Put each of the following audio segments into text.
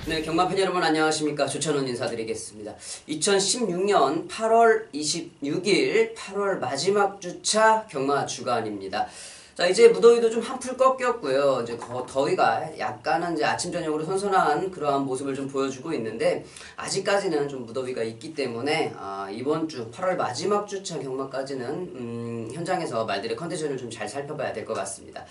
네, 경마팬 여러분 안녕하십니까. 조찬훈 인사드리겠습니다. 2016년 8월 26일 8월 마지막 주차 경마 주간입니다. 자, 이제 무더위도 좀 한풀 꺾였고요. 이제 더위가 약간은 이제 아침 저녁으로 선선한 그러한 모습을 좀 보여주고 있는데 아직까지는 좀 무더위가 있기 때문에 이번 주 8월 마지막 주차 경마까지는 현장에서 말들의 컨디션을 좀 잘 살펴봐야 될 것 같습니다.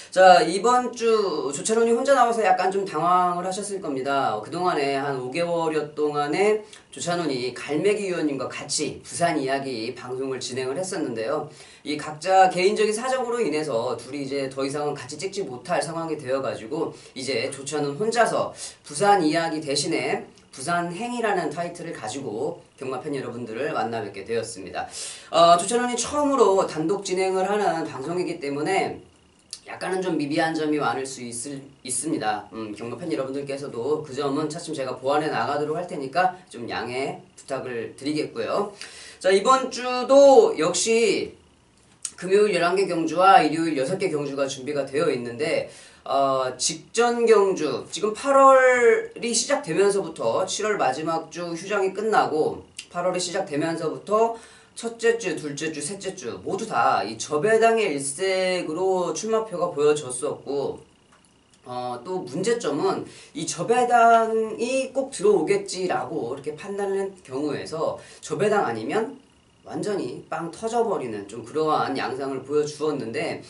자, 이번 주 조찬훈이 혼자 나와서 약간 좀 당황을 하셨을 겁니다. 그동안에 한 5개월여 동안에 조찬훈이 갈매기 위원님과 같이 부산 이야기 방송을 진행을 했었는데요. 이 각자 개인적인 사정으로 인해서 둘이 이제 더 이상은 같이 찍지 못할 상황이 되어가지고 이제 조찬훈 혼자서 부산 이야기 대신에 부산행이라는 타이틀을 가지고 경마팬 여러분들을 만나 뵙게 되었습니다. 조찬훈이 처음으로 단독 진행을 하는 방송이기 때문에 약간은 좀 미비한 점이 많을 수 있습니다. 경마팬 여러분들께서도 그 점은 차츰 제가 보완해 나가도록 할 테니까 좀 양해 부탁을 드리겠고요. 자, 이번 주도 역시 금요일 11개 경주와 일요일 6개 경주가 준비가 되어 있는데 직전 경주, 지금 8월이 시작되면서부터 7월 마지막 주 휴장이 끝나고 8월이 시작되면서부터 첫째 주, 둘째 주, 셋째 주 모두 다 이 저배당의 일색으로 출마표가 보여졌었고 또 문제점은 이 저배당이 꼭 들어오겠지라고 이렇게 판단하는 경우에서 저배당 아니면 완전히 빵 터져버리는 좀 그러한 양상을 보여주었는데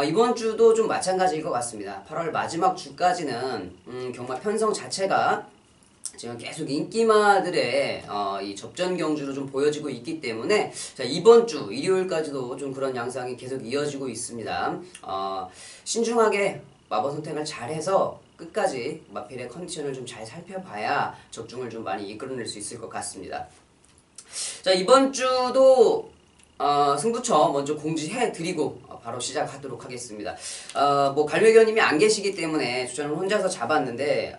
이번 주도 좀 마찬가지일 것 같습니다. 8월 마지막 주까지는 경마 편성 자체가 지금 계속 인기마들의 이 접전 경주로 좀 보여지고 있기 때문에 자, 이번 주 일요일까지도 좀 그런 양상이 계속 이어지고 있습니다. 신중하게 마법 선택을 잘해서 끝까지 마필의 컨디션을 좀 잘 살펴봐야 적중을 좀 많이 이끌어낼 수 있을 것 같습니다. 자, 이번 주도 승부처 먼저 공지해 드리고 바로 시작하도록 하겠습니다. 뭐 갈매기원님이 안 계시기 때문에 저는 혼자서 잡았는데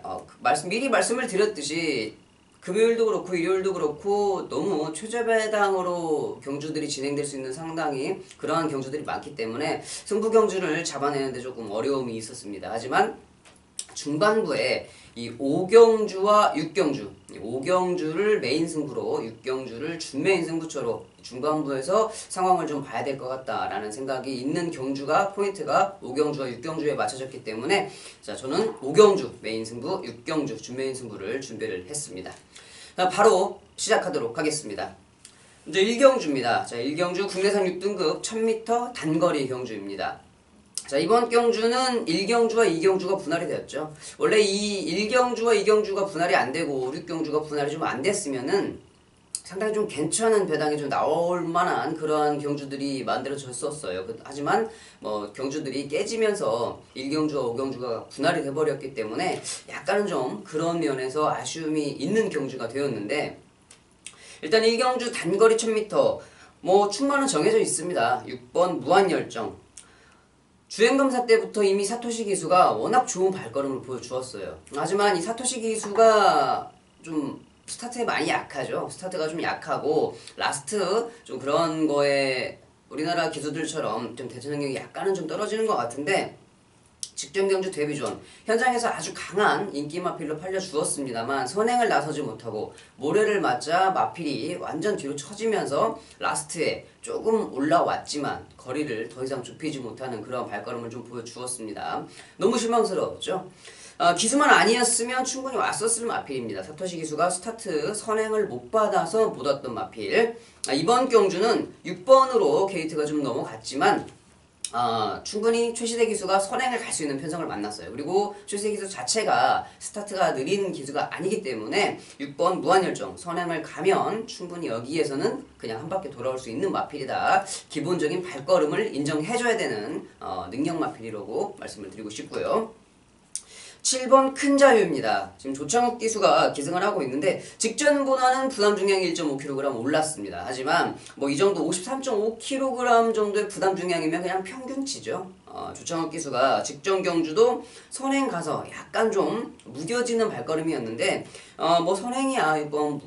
미리 말씀을 드렸듯이 금요일도 그렇고 일요일도 그렇고 너무 최저배당으로 경주들이 진행될 수 있는 상당히 그러한 경주들이 많기 때문에 승부 경주를 잡아내는데 조금 어려움이 있었습니다. 하지만 중반부에 이 5경주와 6경주, 5경주를 메인 승부로 6경주를 준메인 승부처로 중반부에서 상황을 좀 봐야 될 것 같다라는 생각이 있는 경주가 포인트가 5경주와 6경주에 맞춰졌기 때문에 자, 저는 5경주 메인 승부, 6경주 준메인 승부를 준비를 했습니다. 자, 바로 시작하도록 하겠습니다. 이제 1경주입니다. 자, 1경주 국내산 6등급 1000m 단거리 경주입니다. 자, 이번 경주는 1경주와 2경주가 분할이 되었죠. 원래 이 1경주와 2경주가 분할이 안 되고 6경주가 분할이 좀 안 됐으면은 상당히 좀 괜찮은 배당이 좀 나올 만한 그러한 경주들이 만들어졌었어요. 하지만 뭐 경주들이 깨지면서 1경주와 5경주가 분할이 돼버렸기 때문에 약간은 좀 그런 면에서 아쉬움이 있는 경주가 되었는데 일단 1경주 단거리 1000m 뭐 출마는 정해져 있습니다. 6번 무한열정. 주행검사 때부터 이미 사토시 기수가 워낙 좋은 발걸음을 보여주었어요. 하지만 이 사토시 기수가 좀 스타트에 많이 약하죠. 스타트가 좀 약하고 라스트 좀 그런 거에 우리나라 기수들처럼 좀 대처 능력이 약간은 좀 떨어지는 것 같은데 직전 경주 데뷔 전 현장에서 아주 강한 인기 마필로 팔려주었습니다만 선행을 나서지 못하고 모래를 맞자 마필이 완전 뒤로 처지면서 라스트에 조금 올라왔지만 거리를 더 이상 좁히지 못하는 그런 발걸음을 좀 보여주었습니다. 너무 실망스러웠죠. 기수만 아니었으면 충분히 왔었을 마필입니다. 사토시 기수가 스타트 선행을 못 받아서 못 왔던 마필. 이번 경주는 6번으로 게이트가 좀 넘어갔지만 충분히 최시대 기수가 선행을 갈 수 있는 편성을 만났어요. 그리고 최시대 기수 자체가 스타트가 느린 기수가 아니기 때문에 6번 무한열정 선행을 가면 충분히 여기에서는 그냥 한 바퀴 돌아올 수 있는 마필이다. 기본적인 발걸음을 인정해줘야 되는 능력 마필이라고 말씀을 드리고 싶고요. 7번 큰 자유입니다. 지금 조창욱 기수가 기승을 하고 있는데 직전보다는 부담 중량이 1.5kg 올랐습니다. 하지만 뭐 이 정도 53.5kg 정도의 부담 중량이면 그냥 평균치죠. 조창욱 기수가 직전 경주도 선행 가서 약간 좀 무뎌지는 발걸음이었는데 뭐 선행이야 이번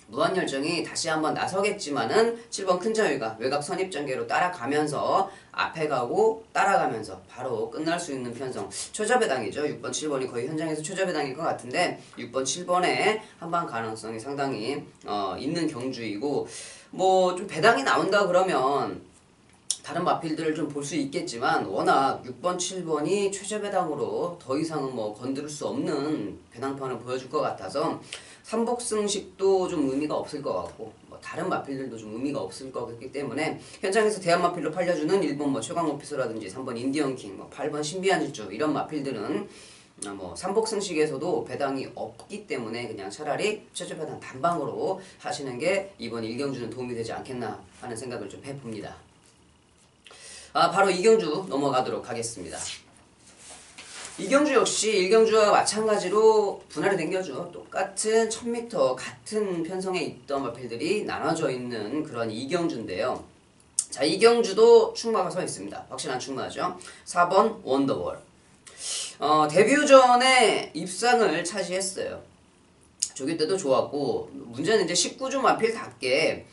무한열정이 다시 한번 나서겠지만은 7번 큰자위가 외곽 선입전개로 따라가면서 앞에 가고 따라가면서 바로 끝날 수 있는 편성 최저배당이죠. 6번 7번이 거의 현장에서 최저배당일 것 같은데 6번 7번에 한방 가능성이 상당히 있는 경주이고 뭐 좀 배당이 나온다 그러면 다른 마필들을 좀 볼 수 있겠지만 워낙 6번 7번이 최저배당으로 더 이상은 뭐 건드릴 수 없는 배당판을 보여줄 것 같아서 삼복승식도 좀 의미가 없을 것 같고 뭐 다른 마필들도 좀 의미가 없을 것 같기 때문에 현장에서 대한 마필로 팔려주는 1번 뭐 최강호 피소라든지 3번 인디언킹, 뭐 8번 신비한 질주 이런 마필들은 뭐 삼복승식에서도 배당이 없기 때문에 그냥 차라리 최저배당 단방으로 하시는 게 이번 1경주는 도움이 되지 않겠나 하는 생각을 좀 해봅니다. 바로 2경주 넘어가도록 하겠습니다. 2경주 역시 1경주와 마찬가지로 분할이 댕겨줘. 똑같은 1000m 같은 편성에 있던 마필들이 나눠져 있는 그런 2경주인데요. 자, 2경주도 충마가 서 있습니다. 확실한 충마죠. 4번 원더월. 데뷔전에 입상을 차지했어요. 조기 때도 좋았고 문제는 이제 19주 마필답게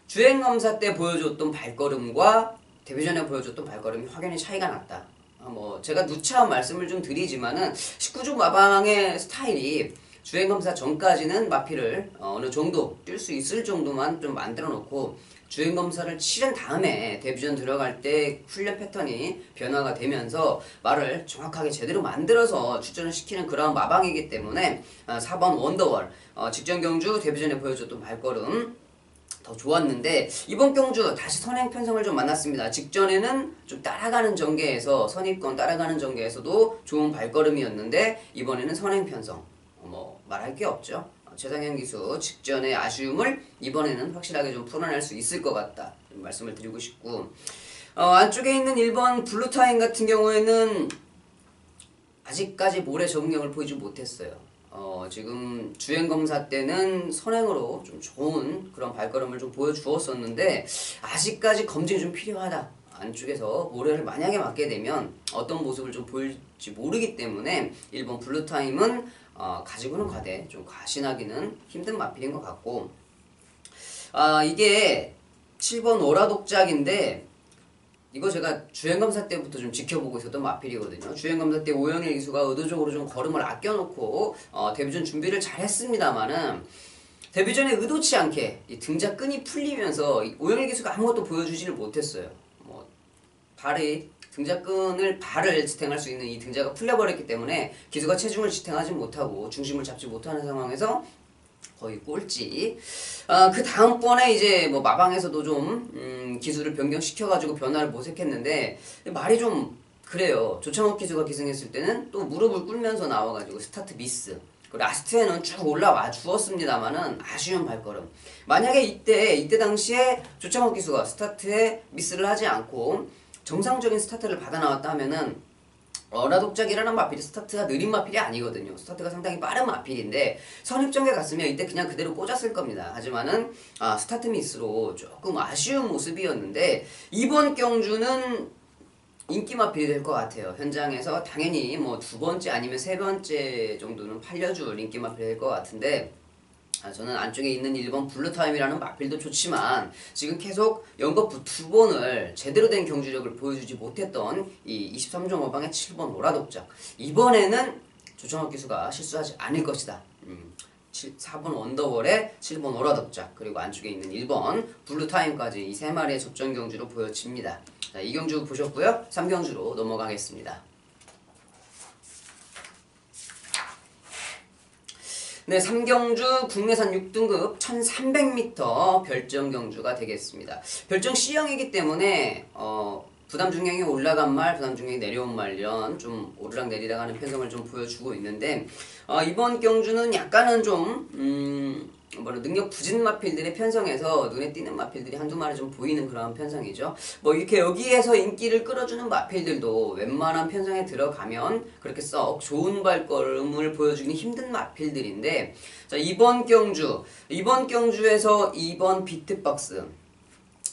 주행검사 때 보여줬던 발걸음과 데뷔전에 보여줬던 발걸음이 확연히 차이가 났다. 뭐 제가 누차 말씀을 좀 드리지만은 19주 마방의 스타일이 주행검사 전까지는 마필을 어느 정도 뛸 수 있을 정도만 좀 만들어 놓고 주행검사를 치른 다음에 데뷔전 들어갈 때 훈련 패턴이 변화가 되면서 말을 정확하게 제대로 만들어서 출전을 시키는 그런 마방이기 때문에 4번 원더월 직전 경주 데뷔전에 보여줬던 발걸음 더 좋았는데 이번 경주 다시 선행 편성을 좀 만났습니다. 직전에는 좀 따라가는 전개에서 선입권 따라가는 전개에서도 좋은 발걸음이었는데 이번에는 선행 편성 뭐 말할 게 없죠. 최상현 기수 직전의 아쉬움을 이번에는 확실하게 좀 풀어낼 수 있을 것 같다 말씀을 드리고 싶고 안쪽에 있는 1번 블루타임 같은 경우에는 아직까지 모래 적응력을 보이지 못했어요. 지금 주행검사 때는 선행으로 좀 좋은 그런 발걸음을 좀 보여주었었는데 아직까지 검증이 좀 필요하다. 안쪽에서 모래를 만약에 맞게 되면 어떤 모습을 좀 보일지 모르기 때문에 1번 블루타임은 가지고는 가되 좀 과신하기는 힘든 마필인 것 같고 이게 7번 오라독작인데 이거 제가 주행검사 때부터 좀 지켜보고 있었던 마필이거든요. 주행검사 때 오영일 기수가 의도적으로 좀 걸음을 아껴놓고 데뷔전 준비를 잘 했습니다만은 데뷔전에 의도치 않게 이 등자 끈이 풀리면서 오영일 기수가 아무것도 보여주지를 못했어요. 뭐 발이 발을 지탱할 수 있는 이 등자가 풀려버렸기 때문에 기수가 체중을 지탱하지 못하고 중심을 잡지 못하는 상황에서 거의 꼴찌. 그 다음번에 이제 뭐 마방에서도 좀 기술을 변경시켜가지고 변화를 모색했는데 말이 좀 그래요. 조창욱 기수가 기승했을 때는 또 무릎을 꿇면서 나와가지고 스타트 미스. 그 라스트에는 쭉 올라와 주었습니다만은 아쉬운 발걸음. 만약에 이때 당시에 조창욱 기수가 스타트에 미스를 하지 않고 정상적인 스타트를 받아 나왔다 하면은 라독작이라는 마필이 스타트가 느린 마필이 아니거든요. 스타트가 상당히 빠른 마필인데 선입전개 갔으면 이때 그냥 그대로 꽂았을 겁니다. 하지만은 스타트 미스로 조금 아쉬운 모습이었는데 이번 경주는 인기 마필이 될 것 같아요. 현장에서 당연히 뭐 2번째 아니면 3번째 정도는 팔려줄 인기 마필이 될 것 같은데 저는 안쪽에 있는 1번 블루타임이라는 마필도 좋지만 지금 계속 연거푸 2번을 제대로 된 경주력을 보여주지 못했던 이 23.5방의 7번 오라독작 이번에는 조정학 기수가 실수하지 않을 것이다. 4번 원더월에 7번 오라독작 그리고 안쪽에 있는 1번 블루타임까지 이 3마리의 접전 경주로 보여집니다. 자, 2경주 보셨고요. 3경주로 넘어가겠습니다. 네, 3경주 국내산 6등급 1300m 별정 경주가 되겠습니다. 별정 C형이기 때문에 부담 중량이 올라간 말, 부담 중량이 내려온 말련 좀 오르락 내리락 하는 편성을 좀 보여주고 있는데 이번 경주는 약간은 좀 능력 부진 마필들의 편성에서 눈에 띄는 마필들이 한두 마리 좀 보이는 그런 편성이죠. 뭐 이렇게 여기에서 인기를 끌어주는 마필들도 웬만한 편성에 들어가면 그렇게 썩 좋은 발걸음을 보여주기는 힘든 마필들인데 자, 이번 경주에서 2번 비트박스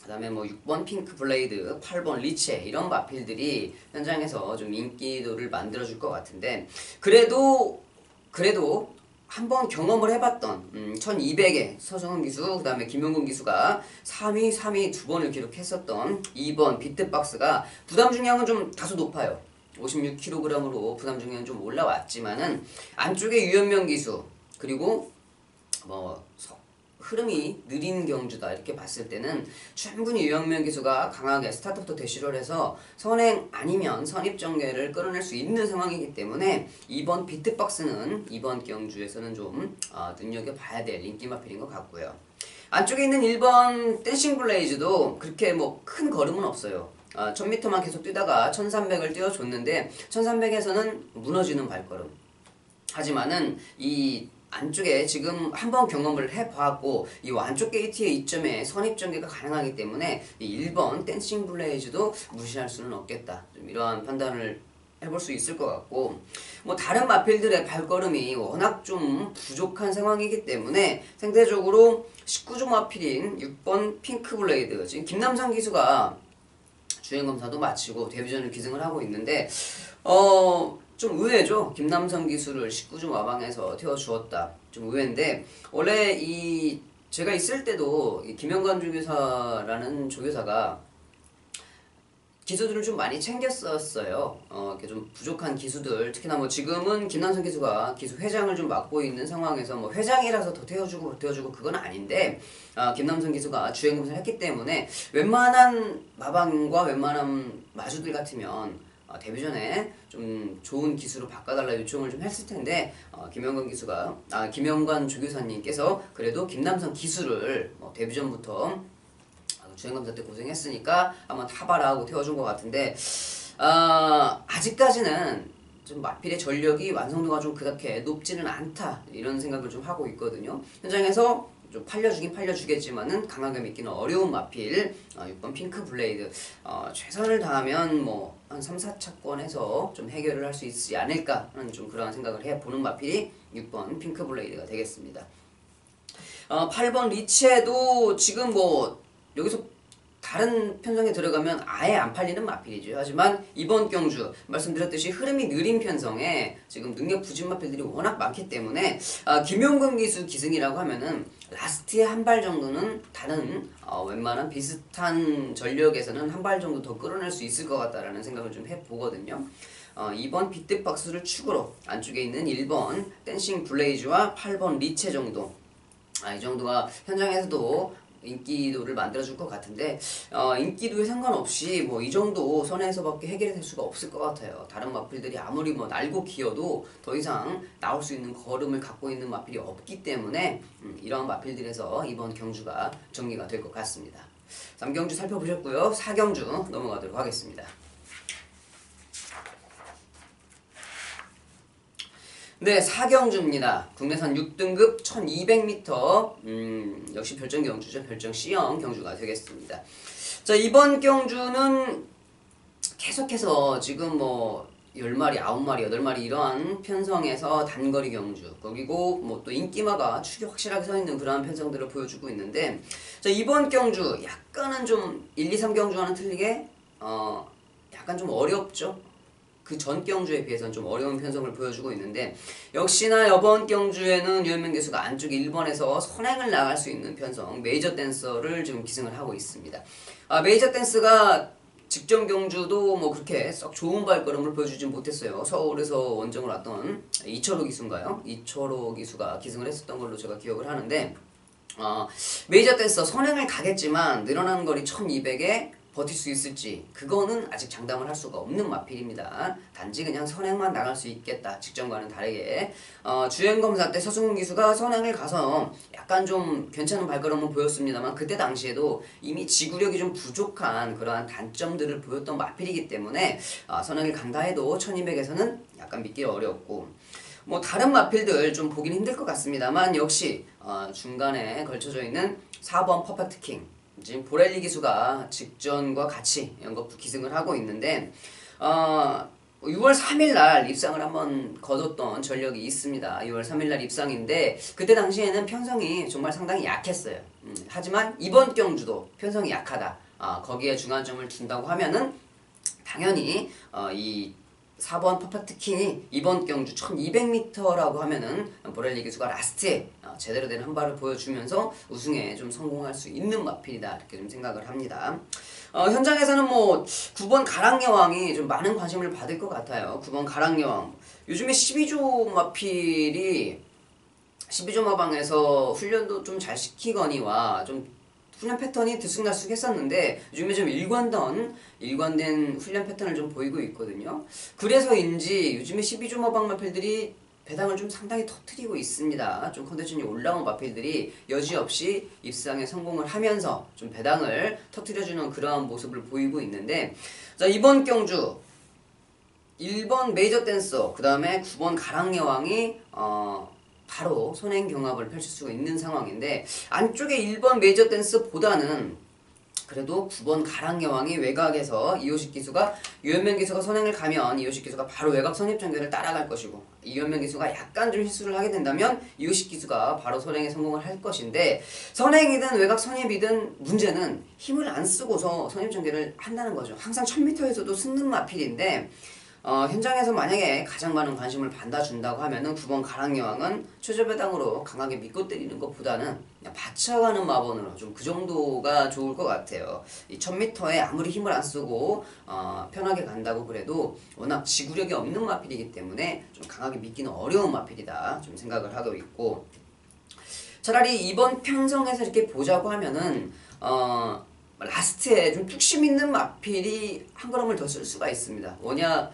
그 다음에 뭐 6번 핑크 블레이드, 8번 리체 이런 마필들이 현장에서 좀 인기도를 만들어줄 것 같은데 그래도 한번 경험을 해봤던 1200의 서정훈 기수, 그 다음에 김용근 기수가 3위 두 번을 기록했었던 2번 비트박스가 부담 중량은 좀 다소 높아요. 56kg으로 부담 중량은 좀 올라왔지만은 안쪽에 유현명 기수, 그리고 뭐 흐름이 느린 경주다 이렇게 봤을 때는 충분히 유현명 기수가 강하게 스타트부터 대시를 해서 선행 아니면 선입전개를 끌어낼 수 있는 상황이기 때문에 이번 비트박스는 이번 경주에서는 좀 눈여겨봐야 될 인기 마필인 것 같고요. 안쪽에 있는 1번 댄싱 블레이즈도 그렇게 뭐 큰 걸음은 없어요. 1000m만 계속 뛰다가 1300을 뛰어줬는데 1300에서는 무너지는 발걸음. 하지만은 이 안쪽에 지금 한번 경험을 해봤고 이 안쪽 게이트의 이점에 선입전개가 가능하기 때문에 이 1번 댄싱 블레이즈도 무시할 수는 없겠다. 좀 이러한 판단을 해볼 수 있을 것 같고 뭐 다른 마필들의 발걸음이 워낙 좀 부족한 상황이기 때문에 상대적으로 19조 마필인 6번 핑크 블레이드, 지금 김남상 기수가 주행검사도 마치고 데뷔전을 기승을 하고 있는데 좀 의외죠. 김남성 기수를 19주 마방에서 태워주었다. 좀 의외인데 원래 제가 있을 때도 이 김영관 조교사라는 조교사가 기수들을 좀 많이 챙겼었어요. 이렇게 좀 부족한 기수들, 특히나 뭐 지금은 김남성 기수가 기수 회장을 좀 맡고 있는 상황에서 뭐 회장이라서 더 태워주고 그건 아닌데 김남성 기수가 주행검사를 했기 때문에 웬만한 마방과 웬만한 마주들 같으면 데뷔전에 좀 좋은 기수로 바꿔달라 요청을 좀 했을 텐데 김영관 조교사님께서 그래도 김남성 기수를 데뷔전부터 주행검사 때 고생했으니까 한번 타봐라 하고 태워준 것 같은데 아직까지는 좀 마필의 전력이 완성도가 좀 그렇게 높지는 않다 이런 생각을 좀 하고 있거든요. 현장에서 좀 팔려주겠지만은 강하게 믿기는 어려운 마필 6번 핑크 블레이드 최선을 다하면 뭐 한 3, 4차권에서 좀 해결을 할 수 있지 않을까 하는 좀 그러한 생각을 해보는 마필이 6번 핑크 블레이드가 되겠습니다. 8번 리치에도 지금 뭐 여기서 다른 편성에 들어가면 아예 안 팔리는 마필이죠. 하지만 이번 경주 말씀드렸듯이 흐름이 느린 편성에 지금 능력 부진 마필들이 워낙 많기 때문에 김용근 기수 기승이라고 하면은 라스트에 한 발 정도는 다른 웬만한 비슷한 전력에서는 한 발 정도 더 끌어낼 수 있을 것 같다라는 생각을 좀 해보거든요. 2번 비트박스를 축으로 안쪽에 있는 1번 댄싱 블레이즈와 8번 리체 정도 이 정도가 현장에서도 인기도를 만들어줄 것 같은데 인기도에 상관없이 뭐 이 정도 선에서밖에 해결이 될 수가 없을 것 같아요. 다른 마필들이 아무리 뭐 날고 기어도 더 이상 나올 수 있는 걸음을 갖고 있는 마필이 없기 때문에 이러한 마필들에서 이번 경주가 정리가 될 것 같습니다. 3경주 살펴보셨고요. 4경주 넘어가도록 하겠습니다. 네, 4경주입니다. 국내산 6등급 1200m 역시 별정 경주죠. 별정 C형 경주가 되겠습니다. 자, 이번 경주는 계속해서 지금 뭐 10마리, 9마리, 8마리 이러한 편성에서 단거리 경주 그리고 뭐 또 인기마가 축이 확실하게 서 있는 그러한 편성들을 보여주고 있는데 자, 이번 경주 약간은 좀 1, 2, 3경주와는 틀리게 약간 좀 어렵죠. 그 전 경주에 비해서는 좀 어려운 편성을 보여주고 있는데 역시나 이번 경주에는 유현명 기수가 안쪽 1번에서 선행을 나갈 수 있는 편성 메이저 댄서를 지금 기승을 하고 있습니다. 메이저 댄스가 직전 경주도 뭐 그렇게 썩 좋은 발걸음을 보여주지 못했어요. 서울에서 원정을 왔던 이철호 기수인가요? 이철호 기수가 기승을 했었던 걸로 제가 기억을 하는데 메이저 댄서 선행을 가겠지만 늘어난 거리 1200에 버틸 수 있을지 그거는 아직 장담을 할 수가 없는 마필입니다. 단지 그냥 선행만 나갈 수 있겠다. 직전과는 다르게 주행검사 때 서승훈 기수가 선행을 가서 약간 좀 괜찮은 발걸음을 보였습니다만 그때 당시에도 이미 지구력이 좀 부족한 그러한 단점들을 보였던 마필이기 때문에 선행을 간다 해도 1200에서는 약간 믿기 어렵고 뭐 다른 마필들 좀 보긴 힘들 것 같습니다만 역시 중간에 걸쳐져 있는 4번 퍼펙트 킹 지금 보렐리 기수가 직전과 같이 연거푸 기승을 하고 있는데 6월 3일날 입상을 한번 거뒀던 전력이 있습니다. 6월 3일날 입상인데 그때 당시에는 편성이 정말 상당히 약했어요. 하지만 이번 경주도 편성이 약하다. 거기에 중간점을 둔다고 하면은 당연히 이 4번 퍼펙트 킹이 이번 경주 1200m라고 하면은 보렐리 기수가 라스트에 제대로 된 한 발을 보여주면서 우승에 좀 성공할 수 있는 마필이다 이렇게 좀 생각을 합니다. 현장에서는 뭐 9번 가랑여왕이 좀 많은 관심을 받을 것 같아요. 9번 가랑여왕 요즘에 12조 마필이 12조 마방에서 훈련도 좀 잘 시키거니와 좀 훈련 패턴이 들쑥날쑥 했었는데 요즘에 좀 일관된 훈련 패턴을 좀 보이고 있거든요. 그래서인지 요즘에 12조 마방 마필들이 배당을 좀 상당히 터트리고 있습니다. 좀 컨디션이 올라온 마필들이 여지없이 입상에 성공을 하면서 좀 배당을 터트려주는 그러한 모습을 보이고 있는데 자 이번 경주 1번 메이저 댄서 그 다음에 9번 가랑여왕이 바로 선행 경합을 펼칠 수가 있는 상황인데 안쪽에 1번 메이저 댄스보다는 그래도 9번 가랑여왕이 외곽에서 이호식 기수가 유현명 기수가 선행을 가면 이호식 기수가 바로 외곽 선입 전개를 따라갈 것이고 이현명 기수가 약간 좀 실수를 하게 된다면 이호식 기수가 바로 선행에 성공을 할 것인데 선행이든 외곽 선입이든 문제는 힘을 안 쓰고서 선입 전개를 한다는 거죠. 항상 1000m에서도 승는 마필인데 현장에서 만약에 가장 많은 관심을 받아준다고 하면은 9번 가랑여왕은 최저배당으로 강하게 믿고 때리는 것보다는 그냥 받쳐가는 마번으로 좀 그 정도가 좋을 것 같아요. 이 1000m에 아무리 힘을 안 쓰고 편하게 간다고 그래도 워낙 지구력이 없는 마필이기 때문에 좀 강하게 믿기는 어려운 마필이다 좀 생각을 하고 있고 차라리 이번 편성에서 이렇게 보자고 하면은 라스트에 좀 뚝심 있는 마필이 한 걸음을 더 쓸 수가 있습니다. 뭐냐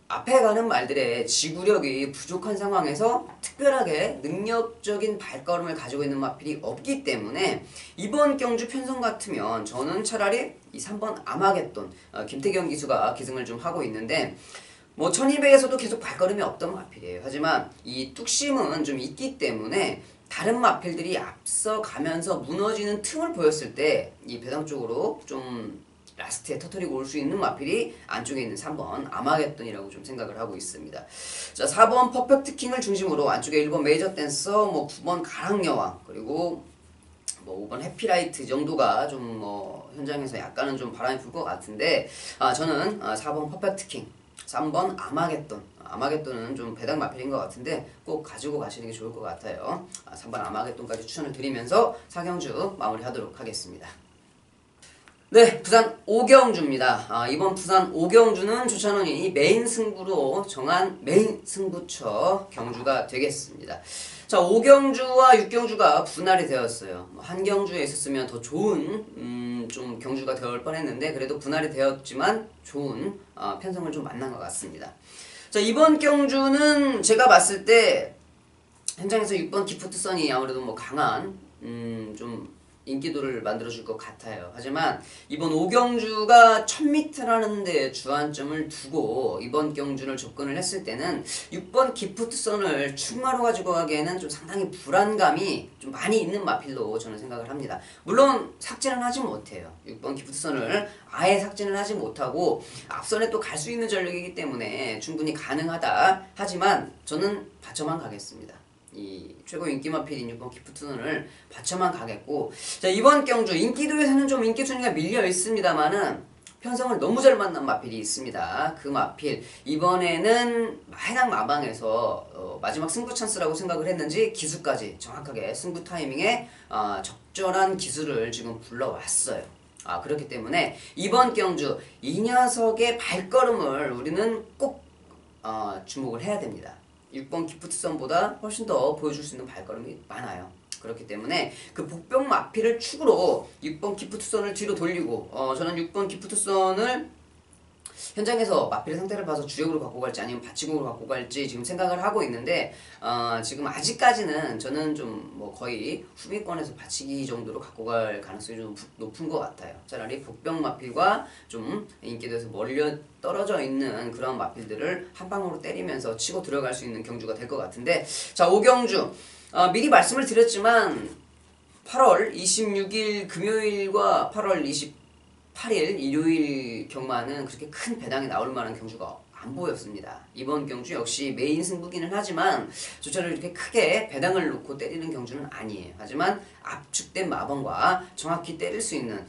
앞에 가는 말들의 지구력이 부족한 상황에서 특별하게 능력적인 발걸음을 가지고 있는 마필이 없기 때문에 이번 경주 편성 같으면 저는 차라리 이 3번 아마겟돈 김태경 기수가 기승을 좀 하고 있는데 뭐 1200에서도 계속 발걸음이 없던 마필이에요. 하지만 이 뚝심은 좀 있기 때문에 다른 마필들이 앞서가면서 무너지는 틈을 보였을 때 이 배당 쪽으로 좀 라스트에 터뜨리고 올 수 있는 마필이 안쪽에 있는 3번 아마겟돈이라고 좀 생각을 하고 있습니다. 자 4번 퍼펙트 킹을 중심으로 안쪽에 1번 메이저 댄서, 뭐 9번 가랑여왕 그리고 뭐 5번 해피라이트 정도가 좀 뭐 현장에서 약간은 좀 바람이 불 것 같은데 저는 4번 퍼펙트 킹, 3번 아마겟돈은 좀 배당 마필인 것 같은데 꼭 가지고 가시는 게 좋을 것 같아요. 3번 아마겟돈까지 추천을 드리면서 4경주 마무리하도록 하겠습니다. 네, 부산 오경주입니다. 이번 부산 오경주는 조찬원이 메인 승부로 정한 메인 승부처 경주가 되겠습니다. 자, 5경주와 6경주가 분할이 되었어요. 한 경주에 있었으면 더 좋은 좀 경주가 되어 뻔했는데 그래도 분할이 되었지만 좋은 편성을 좀 만난 것 같습니다. 자, 이번 경주는 제가 봤을 때 현장에서 6번 기프트선이 아무래도 뭐 강한 좀 인기도를 만들어줄 것 같아요. 하지만 이번 오경주가 1000m라는 데 주안점을 두고 이번 경주를 접근을 했을 때는 6번 기프트선을 충마로 가지고 가기에는 좀 상당히 불안감이 좀 많이 있는 마필로 저는 생각을 합니다. 물론 삭제는 하지 못해요. 6번 기프트선을 아예 삭제는 하지 못하고 앞선에 또 갈 수 있는 전력이기 때문에 충분히 가능하다. 하지만 저는 받쳐만 가겠습니다. 이 최고 인기 마필인 6번 기프트선을 받쳐만 가겠고 자 이번 경주 인기도에서는 좀 인기 순위가 밀려 있습니다만은 편성을 너무 잘 만난 마필이 있습니다. 그 마필 이번에는 해당 마방에서 마지막 승부 찬스라고 생각을 했는지 기수까지 정확하게 승부 타이밍에 적절한 기수를 지금 불러왔어요. 그렇기 때문에 이번 경주 이 녀석의 발걸음을 우리는 꼭 주목을 해야 됩니다. 6번 기프트선보다 훨씬 더 보여줄 수 있는 발걸음이 많아요. 그렇기 때문에 그 복병 마필을 축으로 6번 기프트선을 뒤로 돌리고 저는 6번 기프트선을 현장에서 마필의 상태를 봐서 주력으로 갖고 갈지 아니면 받치공으로 갖고 갈지 지금 생각을 하고 있는데 지금 아직까지는 저는 좀 뭐 거의 후미권에서 받치기 정도로 갖고 갈 가능성이 좀 높은 것 같아요. 차라리 복병 마필과 좀 인기도에서 멀리 떨어져 있는 그런 마필들을 한 방으로 때리면서 치고 들어갈 수 있는 경주가 될 것 같은데 자 5경주 미리 말씀을 드렸지만 8월 26일 금요일과 8월 28일 일요일 경마는 그렇게 큰 배당이 나올 만한 경주가 안 보였습니다. 이번 경주 역시 메인 승부기는 하지만 조차를 이렇게 크게 배당을 놓고 때리는 경주는 아니에요. 하지만 압축된 마번과 정확히 때릴 수 있는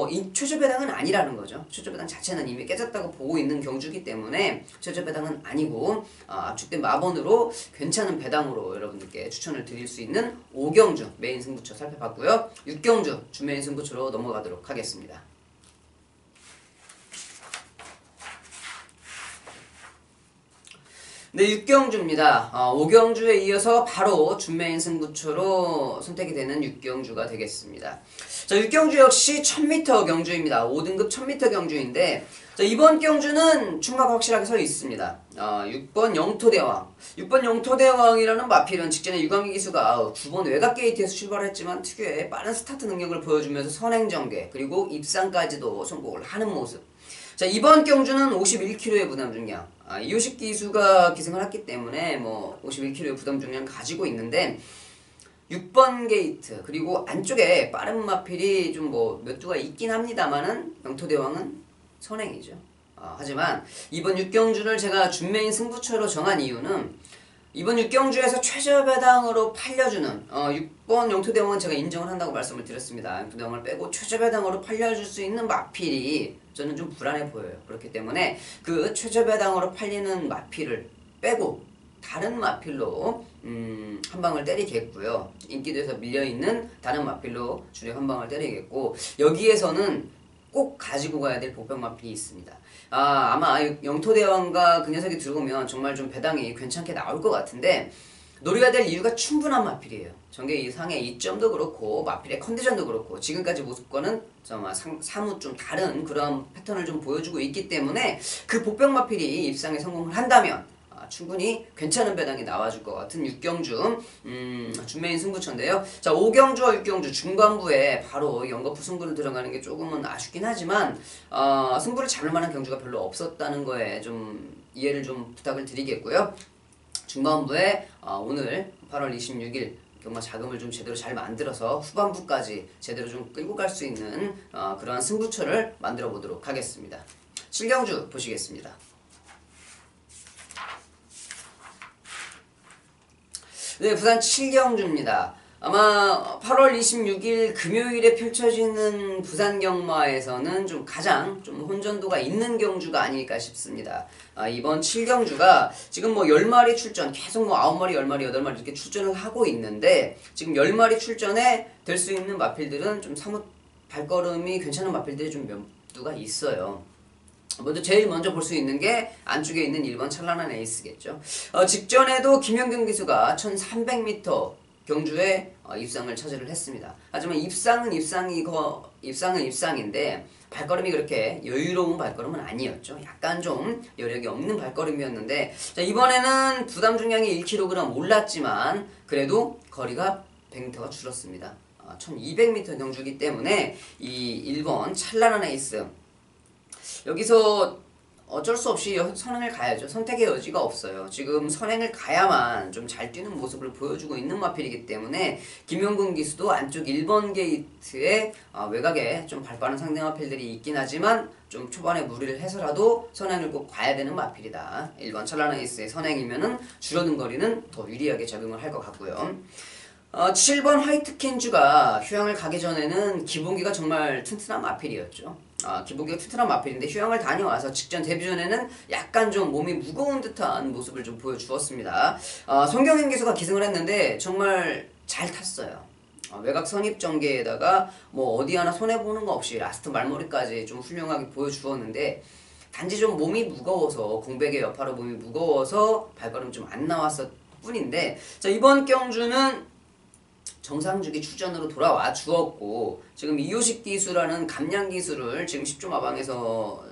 이 최저 배당은 아니라는 거죠. 최저 배당 자체는 이미 깨졌다고 보고 있는 경주기 때문에 최저 배당은 아니고 압축된 마번으로 괜찮은 배당으로 여러분들께 추천을 드릴 수 있는 5경주 메인 승부처 살펴봤고요. 6경주 주메인 승부처로 넘어가도록 하겠습니다. 네, 6경주입니다. 5경주에 이어서 바로 준메인 승부처로 선택이 되는 6경주가 되겠습니다. 자, 6경주 역시 1000m 경주입니다. 5등급 1000m 경주인데, 자, 이번 경주는 충마가 확실하게 서 있습니다. 6번 영토대왕. 6번 영토대왕이라는 마필은 직전에 유광기 기수가 9번 외곽 게이트에서 출발했지만 특유의 빠른 스타트 능력을 보여주면서 선행전개, 그리고 입상까지도 성공을 하는 모습. 자, 이번 경주는 51kg의 부담 중량. 이호식 기수가 기승을 했기 때문에 51kg의 부담 중량 가지고 있는데 6번 게이트 그리고 안쪽에 빠른 마필이 좀 몇 두가 있긴 합니다만은 영토대왕은 선행이죠. 하지만 이번 6경주를 제가 준메인 승부처로 정한 이유는 이번 6경주에서 최저 배당으로 팔려주는 6번 영토대왕은 제가 인정을 한다고 말씀을 드렸습니다. 영토대왕을 빼고 최저 배당으로 팔려줄 수 있는 마필이 저는 좀 불안해 보여요. 그렇기 때문에 그 최저 배당으로 팔리는 마필을 빼고 다른 마필로 한 방을 때리겠고요. 인기도에서 밀려있는 다른 마필로 줄여 한 방을 때리겠고, 여기에서는 꼭 가지고 가야 될 복병 마필이 있습니다. 아마 영토대왕과 그 녀석이 들어오면 정말 좀 배당이 괜찮게 나올 것 같은데 노려야 될 이유가 충분한 마필이에요. 전개 이상의 이점도 그렇고 마필의 컨디션도 그렇고 지금까지 모습과는 사뭇 좀 다른 그런 패턴을 좀 보여주고 있기 때문에 그 복병 마필이 입상에 성공을 한다면 충분히 괜찮은 배당이 나와줄 것 같은 6경주 준메인 승부처인데요. 자, 5경주와 6경주 중간부에 바로 연거푸 승부를 들어가는 게 조금은 아쉽긴 하지만 승부를 잡을 만한 경주가 별로 없었다는 거에 좀 이해를 좀 부탁을 드리겠고요. 중반부에 오늘 8월 26일 경마 자금을 좀 제대로 잘 만들어서 후반부까지 제대로 좀 끌고 갈 수 있는 그러한 승부처를 만들어 보도록 하겠습니다. 7경주 보시겠습니다. 네, 부산 7경주입니다. 아마 8월 26일 금요일에 펼쳐지는 부산 경마에서는 좀 가장 좀 혼전도가 있는 경주가 아닐까 싶습니다. 이번 7경주가 지금 10마리 출전, 계속 9마리, 10마리, 8마리 이렇게 출전을 하고 있는데 지금 10마리 출전에 될 수 있는 마필들은 좀 사뭇 발걸음이 괜찮은 마필들이 좀 몇 두가 있어요. 제일 먼저 볼 수 있는 게 안쪽에 있는 1번 찬란한 에이스겠죠. 직전에도 김영경 기수가 1300m 경주에 입상을 차지를 했습니다. 하지만 입상은 입상인데 발걸음이 그렇게 여유로운 발걸음은 아니었죠. 약간 좀 여력이 없는 발걸음이었는데, 자, 이번에는 부담 중량이 1kg 올랐지만 그래도 거리가 100m가 줄었습니다. 1200m 경주이기 때문에 이 1번 찬란한 에이스 여기서 어쩔 수 없이 선행을 가야죠. 선택의 여지가 없어요. 지금 선행을 가야만 좀 잘 뛰는 모습을 보여주고 있는 마필이기 때문에 김영근 기수도 안쪽 1번 게이트에 외곽에 좀 발빠른 상대 마필들이 있긴 하지만 좀 초반에 무리를 해서라도 선행을 꼭 가야 되는 마필이다. 1번 찬란한 에이스의 선행이면은 줄어든 거리는 더 유리하게 작용을 할 것 같고요. 7번 화이트켄주가 휴양을 가기 전에는 기본기가 정말 튼튼한 마필이었죠. 기본기가 튼튼한 마필인데 휴양을 다녀와서 직전 데뷔 전에는 약간 좀 몸이 무거운 듯한 모습을 좀 보여주었습니다. 송경현 기수가 기승을 했는데 정말 잘 탔어요. 외곽 선입 전개에다가 어디 하나 손해보는 거 없이 라스트 말머리까지 좀 훌륭하게 보여주었는데 단지 좀 몸이 무거워서 공백의 여파로 몸이 무거워서 발걸음 좀 안 나왔을 뿐인데, 자, 이번 경주는 정상주기 출전으로 돌아와 주었고 지금 이호식 기수라는 감량 기수를 지금 10조 마방에서